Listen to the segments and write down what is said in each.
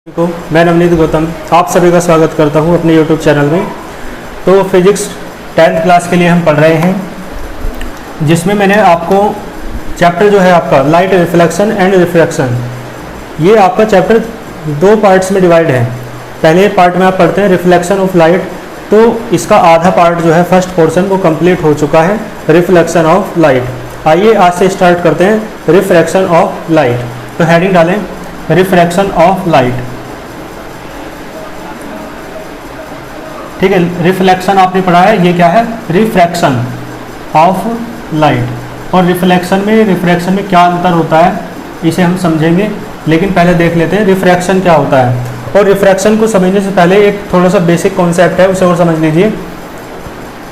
को मैं नवनीत गौतम आप सभी का स्वागत करता हूं अपने YouTube चैनल में। तो फिजिक्स 10th क्लास के लिए हम पढ़ रहे हैं, जिसमें मैंने आपको चैप्टर जो है आपका लाइट रिफ्लेक्शन एंड रिफ्रैक्शन, ये आपका चैप्टर दो पार्ट्स में डिवाइड है। पहले पार्ट में आप पढ़ते हैं रिफ्लेक्शन ऑफ लाइट, तो इसका आधा पार्ट जो है फर्स्ट पोर्शन वो कंप्लीट हो चुका है, रिफ्लेक्शन ऑफ लाइट। आइए आज से स्टार्ट करते हैं रिफ्रैक्शन ऑफ लाइट। तो हेडिंग डालें रिफ्रैक्शन ऑफ लाइट। ठीक है, रिफ्लेक्शन आपने पढ़ा है, ये क्या है रिफ्रैक्शन ऑफ लाइट। और रिफ्लेक्शन में रिफ्रैक्शन में क्या अंतर होता है इसे हम समझेंगे, लेकिन पहले देख लेते हैं रिफ्रैक्शन क्या होता है। और रिफ्रैक्शन को समझने से पहले एक थोड़ा सा बेसिक कॉन्सेप्ट है, उसे और समझ लीजिए।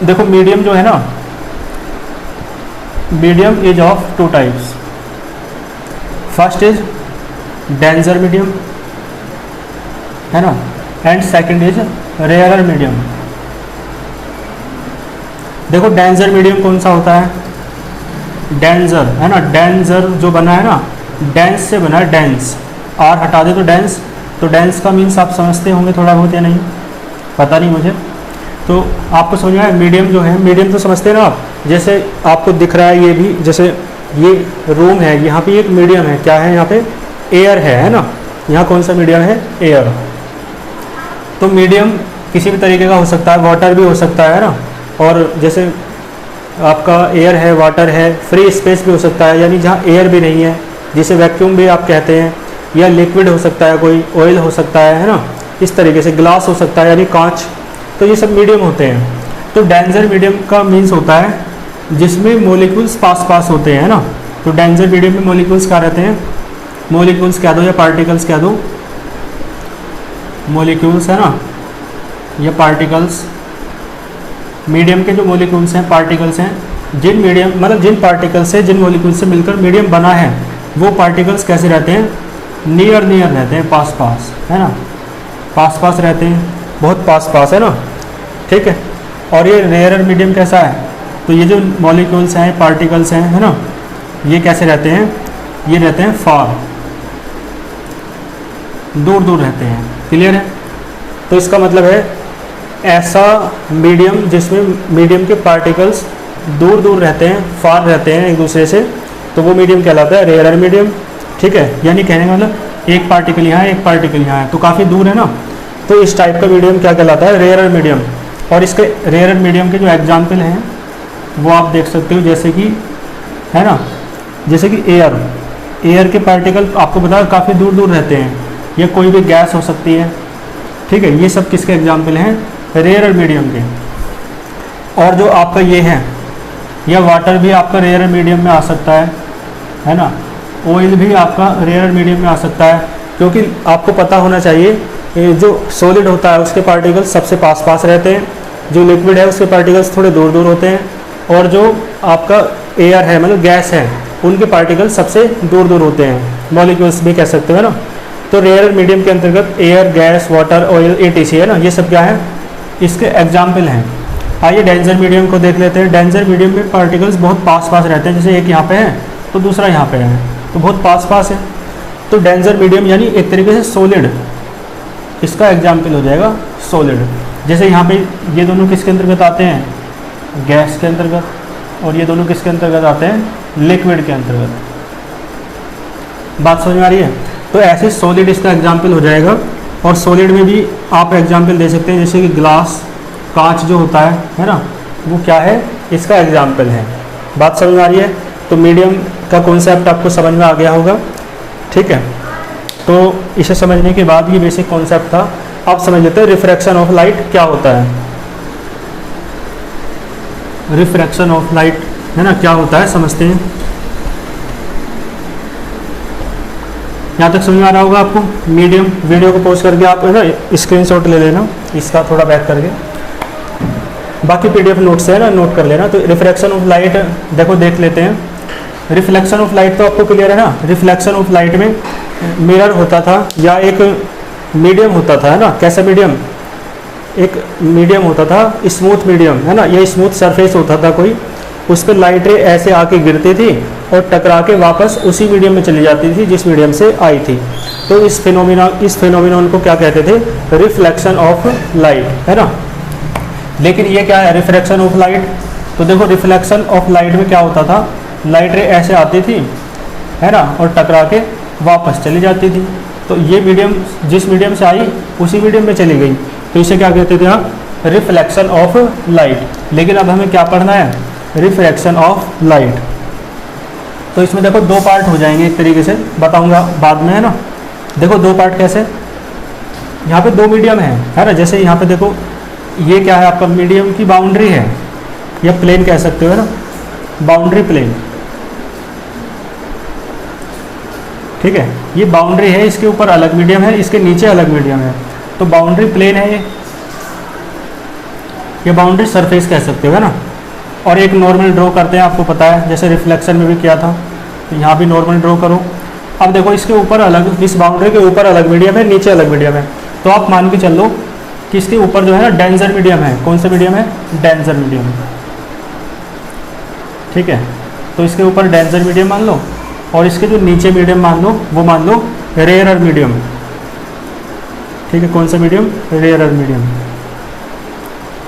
देखो मीडियम जो है ना, medium is of two types. First is danger medium, है ना, and second is rarer medium. देखो डेंजर मीडियम कौन सा होता है, डेंजर है ना, डेंजर जो बना है ना, डेंस से बना है, डेंस, आर हटा दे तो डेंस। तो डेंस का मीन्स आप समझते होंगे थोड़ा बहुत या नहीं, पता नहीं मुझे, तो आपको समझ में आया। मीडियम जो है, मीडियम तो समझते हैं ना आप, जैसे आपको दिख रहा है ये भी, जैसे ये रूम है, यहाँ पे एक मीडियम है, क्या है यहाँ पे एयर है ना, यहाँ कौन सा मीडियम है एयर। तो मीडियम किसी भी तरीके का हो सकता है, वाटर भी हो सकता है ना, और जैसे आपका एयर है, वाटर है, फ्री स्पेस भी हो सकता है, यानी जहाँ एयर भी नहीं है, जिसे वैक्यूम भी आप कहते हैं, या लिक्विड हो सकता है, कोई ऑयल हो सकता है ना, इस तरीके से ग्लास हो सकता है यानी कांच। तो ये सब मीडियम होते हैं। तो डेंजर मीडियम का मीन्स होता है जिसमें मोलिक्यूल्स पास पास होते हैं ना। तो डेंजर मीडियम में मोलिक्यूल्स क्या रहते हैं, मोलिक्यूल्स कह दो या पार्टिकल्स कह दो, मोलिक्यूल्स है ना, ये पार्टिकल्स। मीडियम के जो मोलिक्यूल्स हैं, पार्टिकल्स हैं, जिन मीडियम मतलब जिन पार्टिकल्स से, जिन मोलिक्यूल्स से मिलकर मीडियम बना है, वो पार्टिकल्स कैसे रहते हैं, नियर नियर रहते हैं, पास पास, है ना, पास पास रहते हैं, बहुत पास पास, है ना, ठीक है। और ये रेयरर मीडियम कैसा है, तो ये जो मॉलिक्यूल्स हैं, पार्टिकल्स हैं, है ना, ये कैसे रहते हैं, ये रहते हैं फार, दूर दूर रहते हैं। क्लियर है। तो इसका मतलब है ऐसा मीडियम जिसमें मीडियम के पार्टिकल्स दूर दूर रहते हैं, फार रहते हैं एक दूसरे से, तो वो मीडियम कहलाता है रेयरर मीडियम। ठीक है, यानी कहने का मतलब एक पार्टिकल यहाँ है, एक पार्टिकल यहाँ है, तो काफ़ी दूर है ना, तो इस टाइप का मीडियम क्या कहलाता है, रेयरर मीडियम। और इसके रेयरर मीडियम के जो एग्जाम्पल हैं वो आप देख सकते हो, जैसे कि है ना, जैसे कि एयर, एयर के पार्टिकल आपको पता है काफ़ी दूर दूर रहते हैं, या कोई भी गैस हो सकती है। ठीक है, ये सब किसके एग्जाम्पल हैं, रेयरर मीडियम के। और जो आपका ये है, या वाटर भी आपका रेयरर मीडियम में आ सकता है ना, ऑयल भी आपका रेयरर मीडियम में आ सकता है, क्योंकि आपको पता होना चाहिए जो सॉलिड होता है उसके पार्टिकल्स सबसे पास पास रहते हैं, जो लिक्विड है उसके पार्टिकल्स थोड़े दूर दूर होते हैं, और जो आपका एयर है मतलब गैस है, उनके पार्टिकल्स सबसे दूर दूर होते हैं, मॉलिक्यूल्स भी कह सकते हो ना। तो रेयरर मीडियम के अंतर्गत air, gas, water, oil, etc है ना, ये सब क्या है, इसके एग्जाम्पल हैं। आइए डेंजर मीडियम को देख लेते हैं। डेंजर मीडियम में पार्टिकल्स बहुत पास पास रहते हैं, जैसे एक यहाँ पे है तो दूसरा यहाँ पे है, तो बहुत पास पास है। तो डेंजर मीडियम यानी एक तरीके से सॉलिड, इसका एग्जाम्पल हो जाएगा सॉलिड। जैसे यहाँ पे ये दोनों किसके अंतर्गत आते हैं, गैस के अंतर्गत, और ये दोनों किसके अंतर्गत आते हैं, लिक्विड के अंतर्गत। बात समझ में आ रही है। तो ऐसे सॉलिड इसका एग्जाम्पल हो जाएगा। और सॉलिड में भी आप एग्जाम्पल दे सकते हैं, जैसे कि ग्लास, कांच जो होता है ना, वो क्या है, इसका एग्जाम्पल है। बात समझ में आ रही है। तो मीडियम का कॉन्सेप्ट आपको समझ में आ गया होगा। ठीक है, तो इसे समझने के बाद ये बेसिक कॉन्सेप्ट था। आप समझ लेते हैं रिफ्रैक्शन ऑफ लाइट क्या होता है। रिफ्रैक्शन ऑफ लाइट है ना, क्या होता है समझते हैं। यहाँ तक समझ में आ रहा होगा आपको। मीडियम, वीडियो को पॉज करके आप है ना स्क्रीनशॉट ले लेना इसका, थोड़ा बैक करके, बाकी पीडीएफ नोट से है ना नोट कर लेना। तो रिफ्रैक्शन ऑफ लाइट देखो देख लेते हैं। रिफ्लेक्शन ऑफ लाइट तो आपको क्लियर है ना। रिफ्लेक्शन ऑफ लाइट में मिरर होता था या एक मीडियम होता था, है ना, कैसा मीडियम, एक मीडियम होता था, स्मूथ मीडियम, है ना, ये स्मूथ सरफेस होता था कोई, उस पर लाइट रे ऐसे आके गिरती थी और टकरा के वापस उसी मीडियम में चली जाती थी जिस मीडियम से आई थी। तो इस फिनोमिनन को क्या कहते थे? रिफ्लेक्शन ऑफ लाइट, है ना। लेकिन ये क्या है? Refraction of light. तो देखो रिफ्लेक्शन ऑफ लाइट में क्या होता था, लाइट रे ऐसे आती थी, है ना, और टकरा के वापस चली जाती थी। तो ये मीडियम जिस मीडियम से आई उसी मीडियम में चली गई, तो इसे क्या कहते थे आप? Reflection of light. लेकिन अब हमें क्या पढ़ना है? Refraction of light. तो इसमें देखो दो पार्ट हो जाएंगे, एक तरीके से बताऊंगा बाद में, है ना। देखो दो पार्ट कैसे, यहाँ पे दो मीडियम है ना। जैसे यहाँ पे देखो ये क्या है आपका? मीडियम की बाउंड्री है, या प्लेन कह सकते हो, है ना, बाउंड्री प्लेन, ठीक है। ये बाउंड्री है, इसके ऊपर अलग मीडियम है, इसके नीचे अलग मीडियम है। तो बाउंड्री प्लेन है ये बाउंड्री सरफेस कह सकते हो, है ना। और एक नॉर्मल ड्रॉ करते हैं, आपको पता है, जैसे रिफ्लेक्शन में भी किया था, तो यहाँ भी नॉर्मल ड्रॉ करो। अब देखो इसके ऊपर अलग, इस बाउंड्री के ऊपर अलग मीडियम है, नीचे अलग मीडियम है। तो आप मान के चल लो कि इसके ऊपर जो है ना डेंसर मीडियम है। कौन सा मीडियम है? डेंसर मीडियम, ठीक है। तो इसके ऊपर डेंसर मीडियम मान लो, और इसके जो नीचे मीडियम मान लो वो मान लो रेयरर मीडियम, ठीक है। कौन सा मीडियम? Rarer medium.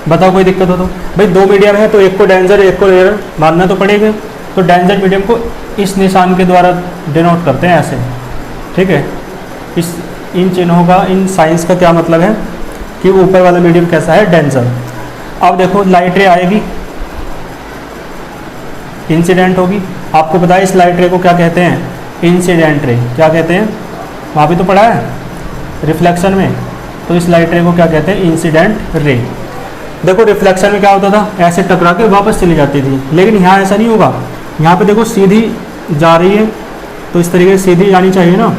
बताओ कोई दिक्कत हो तो? भाई दो मीडियम है तो एक को डेंसर एक को रेयरर मानना तो पड़ेगा। तो डेंसर मीडियम को इस निशान के द्वारा डिनोट करते हैं ऐसे, ठीक है। इन चिन्हों का, इन साइंस का क्या मतलब है कि ऊपर वाला मीडियम कैसा है? डेंसर। अब देखो लाइट रे आएगी, इंसिडेंट होगी। आपको पता है इस लाइट रे को क्या कहते हैं? Incident ray. क्या कहते हैं? वहाँ भी तो पढ़ा है रिफ्लेक्शन में। तो इस लाइट रे को क्या कहते हैं? Incident ray. देखो रिफ्लेक्शन में क्या होता था? ऐसे टकरा के वापस चली जाती थी, लेकिन यहाँ ऐसा नहीं होगा। यहाँ पे देखो सीधी जा रही है, तो इस तरीके से सीधी जानी चाहिए ना,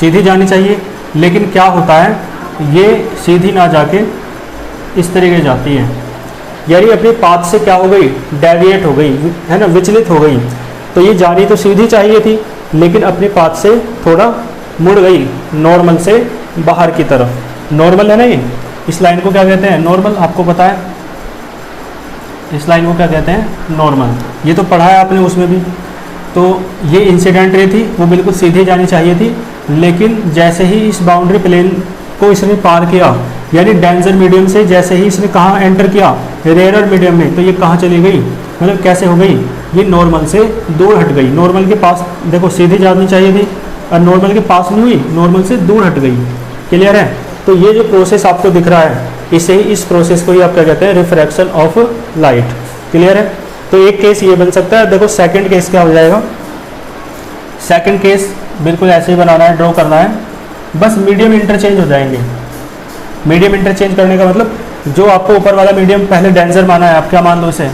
सीधी जानी चाहिए। लेकिन क्या होता है, ये सीधी ना जाके इस तरीके जाती है, यानी अपने पाथ से क्या हो गई? डेविएट हो गई, है ना, विचलित हो गई। तो ये जानी तो सीधी चाहिए थी, लेकिन अपने पाथ से थोड़ा मुड़ गई, नॉर्मल से बाहर की तरफ। नॉर्मल है ना ये, इस लाइन को क्या कहते हैं? नॉर्मल। आपको पता है इस लाइन को क्या कहते हैं? नॉर्मल। ये तो पढ़ा है आपने उसमें भी। तो ये इंसिडेंट रे थी, वो बिल्कुल सीधी जानी चाहिए थी, लेकिन जैसे ही इस बाउंड्री प्लेन को इसने पार किया, यानी डेंसर मीडियम से जैसे ही इसने कहाँ एंटर किया? रेयरर मीडियम में। तो ये कहाँ चली गई? मतलब कैसे हो गई? ये नॉर्मल से दूर हट गई। नॉर्मल के पास देखो सीधी जानी चाहिए थी, और नॉर्मल के पास नहीं हुई, नॉर्मल से दूर हट गई। क्लियर है? तो ये जो प्रोसेस आपको दिख रहा है, इसे ही, इस प्रोसेस को ही आप क्या कहते हैं? Refraction of light. क्लियर है? तो एक केस ये बन सकता है। देखो सेकंड केस क्या हो जाएगा? सेकंड केस बिल्कुल ऐसे ही बनाना है, ड्रॉ करना है, बस मीडियम इंटरचेंज हो जाएंगे। मीडियम इंटरचेंज करने का मतलब, जो आपको ऊपर वाला मीडियम पहले डेंसर माना है, आप क्या मान लो उसे?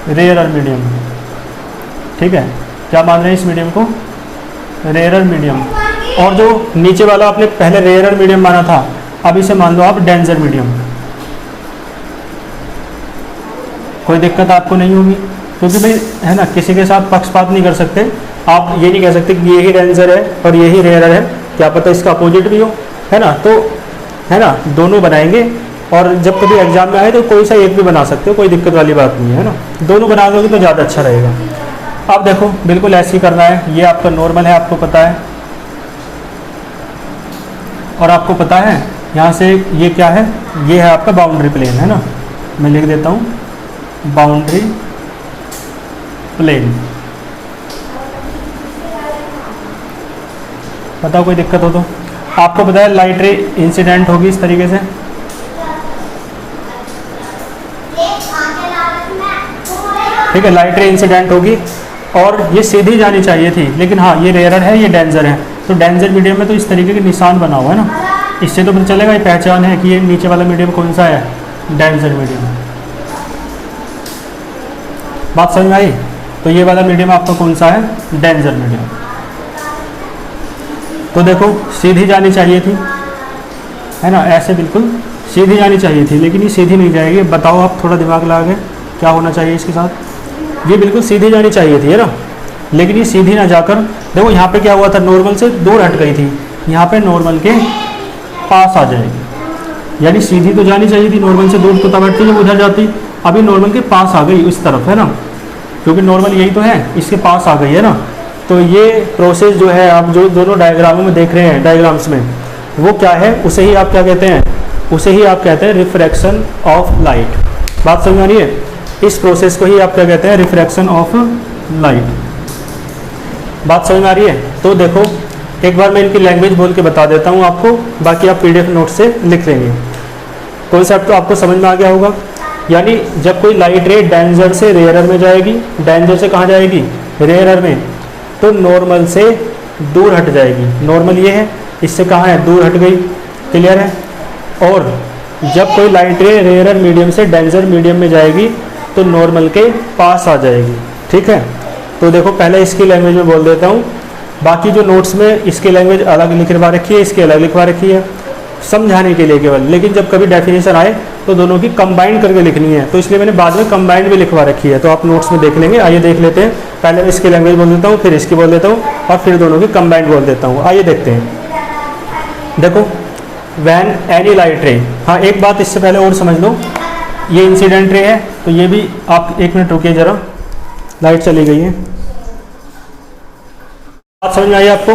रेयरर मीडियम, ठीक है। क्या मान रहे हैं इस मीडियम को? Rarer medium. और जो नीचे वाला आपने पहले रेयरर मीडियम माना था, अब इसे मान लो आप डेंसर मीडियम। कोई दिक्कत आपको नहीं होगी, क्योंकि भाई है ना, किसी के साथ पक्षपात नहीं कर सकते। आप ये नहीं कह सकते कि ये ही डेंसर है और ये ही रेयरर है, क्या पता इसका अपोजिट भी हो, है ना। तो है ना, दोनों बनाएंगे, और जब कभी एग्जाम में आए तो कोई सा एक भी बना सकते हो, कोई दिक्कत वाली बात नहीं है ना। दोनों बना दोगे तो ज़्यादा अच्छा रहेगा। अब देखो बिल्कुल ऐसे ही करना है। ये आपका नॉर्मल है, आपको पता है, और आपको पता है यहाँ से ये क्या है? ये है आपका बाउंड्री प्लेन, है ना। मैं लिख देता हूँ बाउंड्री प्लेन। बताओ कोई दिक्कत हो तो? आपको पता है लाइट रे इंसिडेंट होगी इस तरीके से, ठीक है। लाइट रे इंसिडेंट होगी और ये सीधी जानी चाहिए थी, लेकिन हाँ ये रेयरर है, ये डेंसर है। तो डेंसर मीडियम में तो इस तरीके के निशान बना हुआ है ना, इससे तो पता चलेगा, ये पहचान है कि ये नीचे वाला मीडियम कौन सा है? Denser medium. बात समझ में आई? तो ये वाला मीडियम आपका कौन सा है? Denser medium. तो देखो सीधी जानी चाहिए थी, है ना, ऐसे बिल्कुल सीधी जानी चाहिए थी, लेकिन ये सीधी नहीं जाएगी। बताओ आप, थोड़ा दिमाग लगा के, क्या होना चाहिए इसके साथ? ये बिल्कुल सीधी जानी चाहिए थी, है ना, लेकिन ये सीधी ना जाकर देखो यहाँ पे क्या हुआ था? नॉर्मल से दूर हट गई थी, यहाँ पे नॉर्मल के पास आ जाएगी। यानी सीधी तो जानी चाहिए थी, नॉर्मल से दूर तो तब हटती जब उधर जाती। अभी नॉर्मल के पास आ गई इस तरफ, है ना, क्योंकि नॉर्मल यही तो है, इसके पास आ गई है ना। तो ये प्रोसेस जो है आप जो दोनों डायग्रामों में देख रहे हैं, डायग्राम्स में, वो क्या है, उसे ही आप क्या कहते हैं, उसे ही आप कहते हैं रिफ्रैक्शन ऑफ लाइट। बात समझ आ रही है? इस प्रोसेस को ही आप क्या कहते हैं, रिफ्रैक्शन ऑफ लाइट। बात समझ में आ रही है? तो देखो एक बार मैं इनकी लैंग्वेज बोल के बता देता हूँ आपको, बाकी आप PDF नोट से लिख लेंगे। कॉन्सेप्ट तो आपको समझ में आ गया होगा। यानी जब कोई लाइट रे डेंजर से रेयरर में जाएगी, डेंजर से कहाँ जाएगी, रेयरर में, तो नॉर्मल से दूर हट जाएगी। नॉर्मल ये है, इससे कहाँ है, दूर हट गई। क्लियर है? और जब कोई लाइट रे रेयरर मीडियम से डेंजर मीडियम में जाएगी तो नॉर्मल के पास आ जाएगी। ठीक है? तो देखो पहले इसकी लैंग्वेज में बोल देता हूँ, बाकी जो नोट्स में इसकी लैंग्वेज अलग लिखवा रखी है, इसकी अलग लिखवा रखी है, समझाने के लिए केवल। लेकिन जब कभी डेफिनेशन आए तो दोनों की कंबाइन करके लिखनी है, तो इसलिए मैंने बाद में कंबाइंड भी लिखवा रखी है, तो आप नोट्स में देख लेंगे। आइए देख लेते हैं। पहले मैं इसकी लैंग्वेज बोल देता हूँ, फिर इसकी बोल देता हूँ, और फिर दोनों की कंबाइंड बोल देता हूँ। आइए देखते हैं। देखो वैन एनी लाइट रे, हाँ एक बात इससे पहले और समझ लो, ये इंसिडेंट रे है, तो ये भी आप 1 मिनट रुकिए जरा, लाइट चली गई है। बात समझ में आई आपको?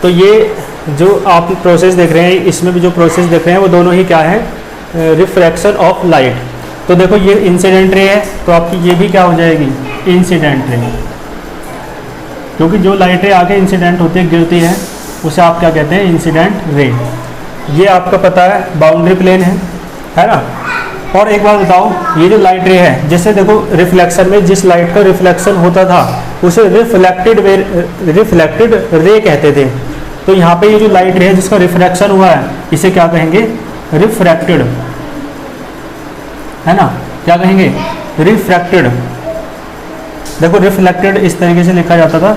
तो ये जो आप प्रोसेस देख रहे हैं, इसमें भी जो प्रोसेस देख रहे हैं वो दोनों ही क्या है, रिफ्रैक्शन ऑफ लाइट। तो देखो ये इंसिडेंट रे है, तो आपकी ये भी क्या हो जाएगी, इंसिडेंट रे, क्योंकि जो लाइट रे आके इंसिडेंट होती है, गिरती है, उसे आप क्या कहते हैं, इंसिडेंट रे। ये आपका पता है बाउंड्री प्लेन है ना। और एक बात बताओ, ये जो लाइट रे है, जैसे देखो रिफ्लेक्शन में जिस लाइट का रिफ्लेक्शन होता था उसे रिफ्लेक्टेड रे कहते थे। तो यहाँ पे ये जो लाइट रे है जिसका रिफ्रैक्शन हुआ है, इसे क्या कहेंगे, रिफ्रैक्टेड, है ना, क्या कहेंगे, रिफ्रैक्टेड। देखो रिफ्लेक्टेड इस तरीके से लिखा जाता था,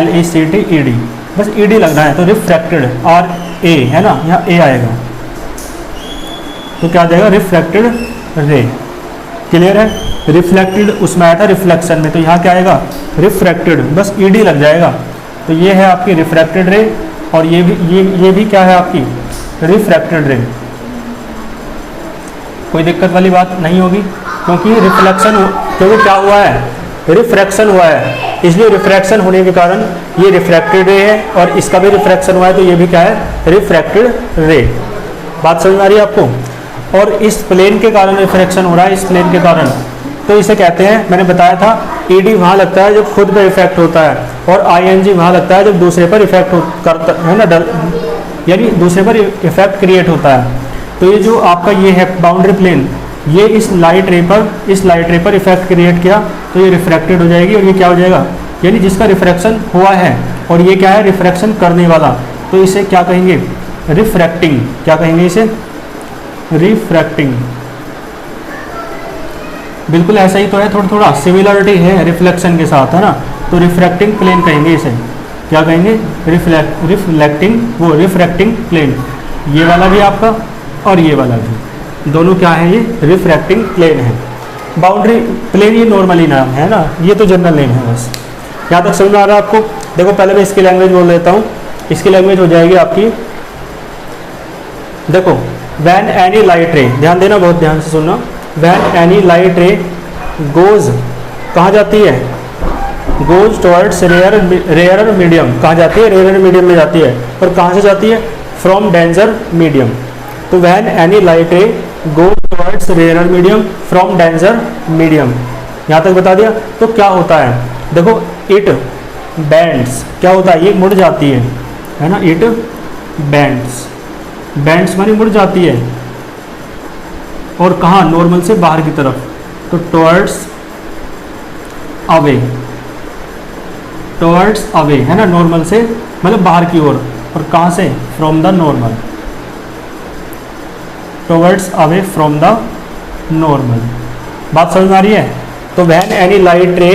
LECTED, बस ED लगना है, तो रिफ्रैक्टेड RA है ना, यहाँ A आएगा, तो क्या आ जाएगा, रिफ्रैक्टेड रे। क्लियर है? रिफ्लेक्टेड उसमें आया था रिफ्लेक्शन में, तो यहाँ क्या आएगा, रिफ्रैक्टेड, बस ED लग जाएगा। तो ये है आपकी रिफ्रैक्टेड रे, और ये भी क्या है आपकी, रिफ्रैक्टेड रे। कोई दिक्कत वाली बात नहीं होगी, क्योंकि रिफ्लेक्शन, क्योंकि क्या हुआ है, रिफ्रैक्शन हुआ है, इसलिए रिफ्रैक्शन होने के कारण ये रिफ्रैक्टेड रे है, और इसका भी रिफ्रैक्शन हुआ है, तो ये भी क्या है, रिफ्रैक्टेड रे। बात समझ में आ रही है आपको? और इस प्लेन के कारण रिफ्रैक्शन हो रहा है, इस प्लेन के कारण, तो इसे कहते हैं, मैंने बताया था ED वहाँ लगता है जब खुद पर इफेक्ट होता है, और ING वहाँ लगता है जब दूसरे पर इफेक्ट करता है ना, यानी दूसरे पर इफेक्ट क्रिएट होता है। तो ये जो आपका ये है बाउंड्री प्लेन, ये इस लाइट रे पर इफेक्ट क्रिएट किया, तो ये रिफ्रैक्टेड हो जाएगी, और ये क्या हो जाएगा, यानी जिसका रिफ्रैक्शन हुआ है, और ये क्या है, रिफ्रैक्शन करने वाला, तो इसे क्या कहेंगे, रिफ्रैक्टिंग। क्या कहेंगे इसे, रिफ्रैक्टिंग। बिल्कुल ऐसा ही तो है, थोड़ा थोड़ा सिमिलरिटी है रिफ्लेक्शन के साथ, है ना, तो रिफ्रैक्टिंग प्लेन कहेंगे इसे। क्या कहेंगे, रिफ्लेक्टिंग, वो रिफ्रैक्टिंग प्लेन। ये वाला भी आपका और ये वाला भी, दोनों क्या है, ये रिफ्रैक्टिंग प्लेन है। बाउंड्री प्लेन ये नॉर्मली नाम है ना, ये तो जनरल नेम है बस। यहाँ तक समझ में आ रहा है आपको? देखो पहले मैं इसकी लैंग्वेज बोल देता हूँ। इसकी लैंग्वेज हो जाएगी आपकी, देखो वैन एनी लाइट रे, ध्यान देना, बहुत ध्यान से सुनना। Van any light ray goes, कहाँ जाती है, गोज टुवर्ड्स रेयर मीडियम, कहाँ जाती है, रेयर मीडियम में जाती है। और कहाँ से जाती है, फ्रॉम डेंजर मीडियम। तो when any light ray goes towards rare medium from denser medium, यहाँ तक बता दिया। तो क्या होता है, देखो इट बैंड्स, क्या होता है, ये मुड़ जाती है ना, इट बैंड्स, बैंड्स मानी मुड़ जाती है, और कहाँ, नॉर्मल से बाहर की तरफ, तो टुवर्ड्स अवे, टुवर्ड्स अवे है ना, नॉर्मल से मतलब बाहर की ओर, और कहाँ से, from the normal, towards away from the normal. बात समझ में आ रही है? तो when any light ray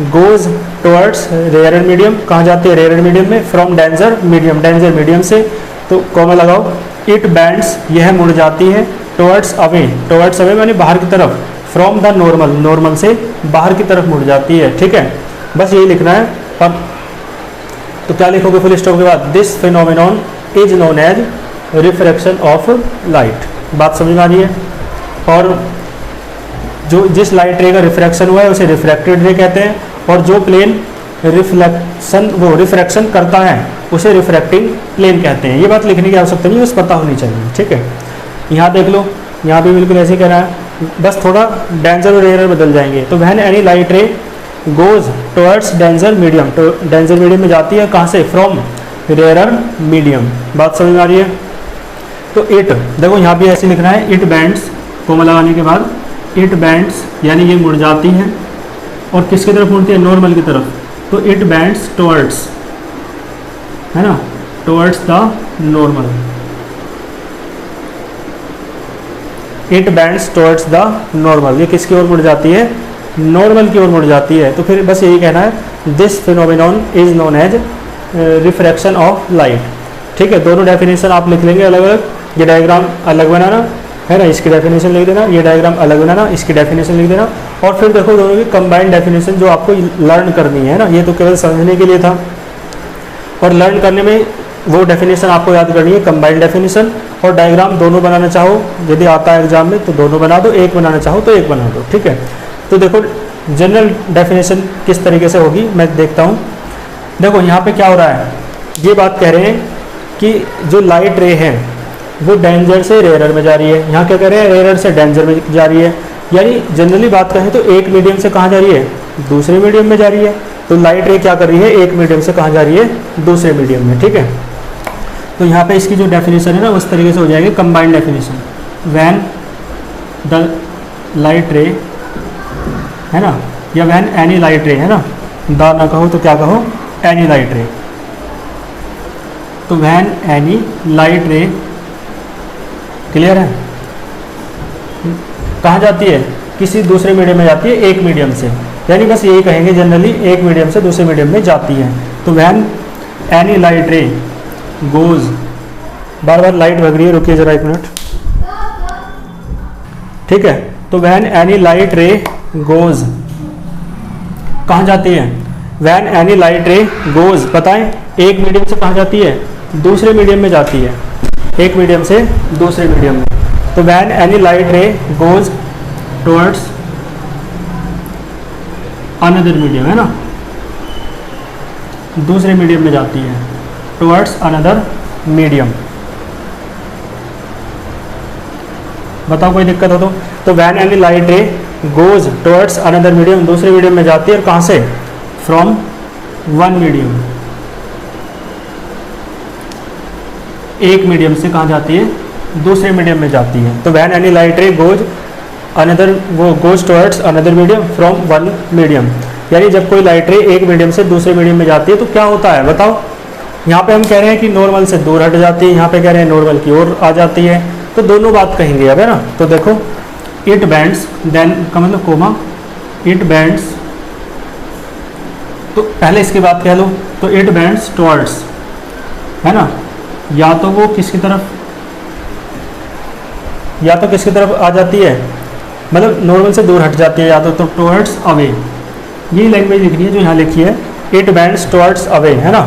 goes towards rare medium, कहाँ जाती है, रेयर मीडियम में, from denser medium, denser medium से, तो कॉमा लगाओ, इट बैंड्स, यह मुड़ जाती है, टुवर्ड्स अवे माने बाहर की तरफ, फ्रॉम द नॉर्मल, नॉर्मल से बाहर की तरफ मुड़ जाती है। ठीक है, बस यही लिखना है। और तो क्या लिखोगे फुल स्टॉप के बाद, this phenomenon is known as refraction of light. बात समझ में आ रही है? और जो जिस लाइट रे का रिफ्रैक्शन हुआ है उसे रिफ्रैक्टेड रे कहते हैं, और जो प्लेन रिफ्रैक्शन करता है उसे रिफ्रैक्टिंग प्लेन कहते हैं। ये बात लिखने की आवश्यकता नहीं, बस पता होनी चाहिए, ठीक है। यहाँ देख लो, यहाँ भी बिल्कुल ऐसे कह रहा है, बस थोड़ा डेंजर और रेयर बदल जाएंगे। तो when any light ray goes towards danger medium, तो डेंजर मीडियम में जाती है कहाँ से, फ्रॉम रेयर मीडियम। बात समझ में आ रही है। तो इट देखो यहाँ भी ऐसे लिखना है, इट बैंड्स कोमा लगाने के बाद इट बैंड्स, यानी ये मुड़ जाती है, और किसकी तरफ मुड़ती है, नॉर्मल की तरफ। तो इट बैंड्स टुवर्ड्स, है ना, towards the normal. It bands towards the normal, ये किसकी ओर मुड़ जाती है, नॉर्मल की ओर मुड़ जाती है। तो फिर बस यही कहना है, this phenomenon is known as refraction of light. ठीक है, दोनों डेफिनेशन आप लिख लेंगे अलग अलग, ये डायग्राम अलग बनाना है ना, इसकी डेफिनेशन लिख देना, ये डायग्राम अलग बनाना, इसकी डेफिनेशन लिख देना, और फिर देखो दोनों की कंबाइंड डेफिनेशन जो आपको लर्न करनी है ना, ये तो केवल समझने के लिए था, और लर्न करने में वो डेफिनेशन आपको याद करनी है, कंबाइंड डेफिनेशन और डायग्राम दोनों बनाना चाहो, यदि आता है एग्जाम में तो दोनों बना दो, एक बनाना चाहो तो एक बना दो, ठीक है। तो देखो जनरल डेफिनेशन किस तरीके से होगी मैं देखता हूँ। देखो यहाँ पे क्या हो रहा है, ये बात कह रहे हैं कि जो लाइट रे है वो डेंजर से रेयर में जा रही है। यहाँ क्या कह रहे हैं, रेयर से डेंजर में जा रही है, यानी जनरली बात करें तो एक मीडियम से कहाँ जा रही है, दूसरे मीडियम में जा रही है। तो लाइट रे क्या कर रही है, एक मीडियम से कहाँ जा रही है, दूसरे मीडियम में, ठीक है। तो यहाँ पे इसकी जो डेफिनेशन है ना उस तरीके से हो जाएगी combined definition, when the light रे, है ना, या व्हेन एनी लाइट रे, है ना, द ना कहो तो क्या कहो, एनी लाइट रे। तो when any light ray, clear है, कहाँ जाती है, किसी दूसरे मीडियम में जाती है, एक मीडियम से, यानी बस यही कहेंगे जनरली एक मीडियम से दूसरे मीडियम में जाती है। तो when any light ray goes, bar bar light भग रही है, रुकिए जरा एक मिनट, ठीक है। तो when any light ray goes, कहाँ जाती है, when any light ray goes, बताएं एक मीडियम से कहाँ जाती है, दूसरे मीडियम में जाती है, एक मीडियम से दूसरे मीडियम में। तो when any light ray goes towards another medium, है ना, दूसरे मीडियम में जाती है, टुवर्ड्स अनदर मीडियम। बताओ कोई दिक्कत हो तो when any light ray goes towards another medium, दूसरे मीडियम में जाती है, और कहाँ से, फ्रॉम वन मीडियम, एक मीडियम से कहाँ जाती है, दूसरे मीडियम में जाती है। तो when any light ray goes another, वो goes towards another medium from one medium, यानी जब कोई लाइट रे एक मीडियम से दूसरे मीडियम में जाती है तो क्या होता है बताओ। यहाँ पे हम कह रहे हैं कि नॉर्मल से दूर हट जाती है, यहाँ पे कह रहे हैं नॉर्मल की ओर आ जाती है, तो दोनों बात कहेंगे अब, है ना। तो देखो इट बैंड्स, देन का मतलब कोमा, इट बैंड्स, तो पहले इसकी बात कह लो, तो इट बैंड्स टुवर्ड्स, है ना, या तो वो किसकी तरफ, या तो किसकी तरफ आ जाती है, मतलब नॉर्मल से दूर हट जाती है, या तो टुवर्ड्स अवे, यही लैंग्वेज लिखनी है जो यहाँ लिखी है, इट बैंड्स टुवर्ड्स अवे, है ना,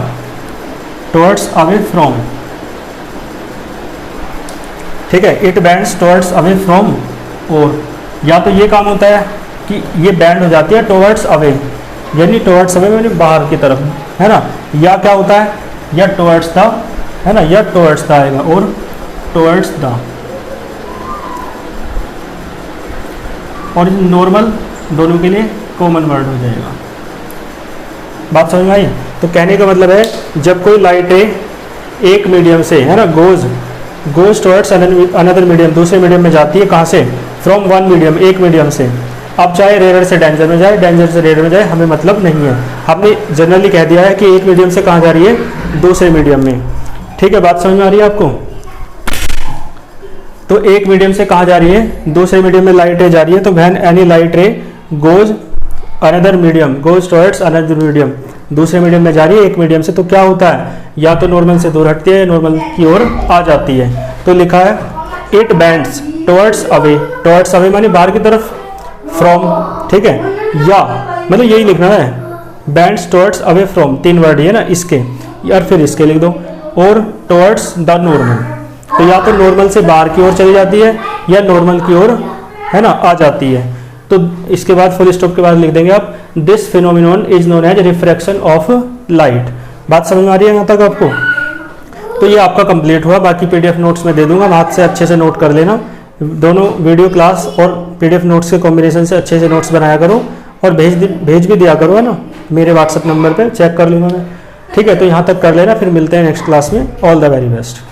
टुवर्ड्स अवे फ्रॉम, ठीक है, it bands towards away from, और या तो ये काम होता है कि ये बैंड हो जाती है टुवर्ड्स अवे, यानी टुवर्ड्स अवे यानी बाहर की तरफ, है ना, या क्या होता है, या टुवर्ड्स द, है ना, या टुवर्ड्स द आएगा, और टुवर्ड्स द, और नॉर्मल दोनों के लिए कॉमन वर्ड हो जाएगा। बात समझ में आई। तो कहने का मतलब है जब कोई लाइट रे एक मीडियम से, है ना, गोज टुवर्ड्स अनदर मीडियम, दूसरे मीडियम में जाती है, कहाँ से, फ्रॉम वन मीडियम, एक मीडियम से। अब चाहे रेयर से डेंजर में जाए, डेंजर से रेयर में जाए, हमें मतलब नहीं है, हमने जनरली कह दिया है कि एक मीडियम से कहाँ जा रही है, दूसरे मीडियम में, ठीक है। बात समझ में आ रही है आपको। तो एक मीडियम से कहाँ जा रही है, दूसरे मीडियम में लाइट रे जा रही है। तो when any light ray goes another medium, goes towards another medium, दूसरे मीडियम में जा रही है एक मीडियम से, तो क्या होता है, या तो नॉर्मल से दूर हटती है, नॉर्मल की ओर आ जाती है। तो लिखा है इट बैंड्स टुवर्ड्स अवे माने बाहर की तरफ, फ्रॉम, ठीक है, या मतलब यही लिखना है, बैंड्स टुवर्ड्स अवे फ्रॉम, तीन वर्ड है ना इसके, और फिर इसके लिख दो, और टुवर्ड्स द नॉर्मल, तो या तो नॉर्मल से बाहर की ओर चली जाती है या नॉर्मल की ओर, है ना, आ जाती है। तो इसके बाद फुल स्टॉप के बाद लिख देंगे आप this phenomenon is known as refraction of light. बात समझ में आ रही है यहाँ तक आपको? तो ये आपका कंप्लीट हुआ। बाकी पीडीएफ नोट्स में दे दूंगा, हाथ से अच्छे से नोट कर लेना। दोनों वीडियो क्लास और पीडीएफ नोट्स के कॉम्बिनेशन से अच्छे से नोट्स बनाया करो और भेज भी दिया करो, है ना, मेरे व्हाट्सएप नंबर पे, चेक कर लूँगा मैं। ठीक है, तो यहाँ तक कर लेना, फिर मिलते हैं नेक्स्ट क्लास में। All the very best.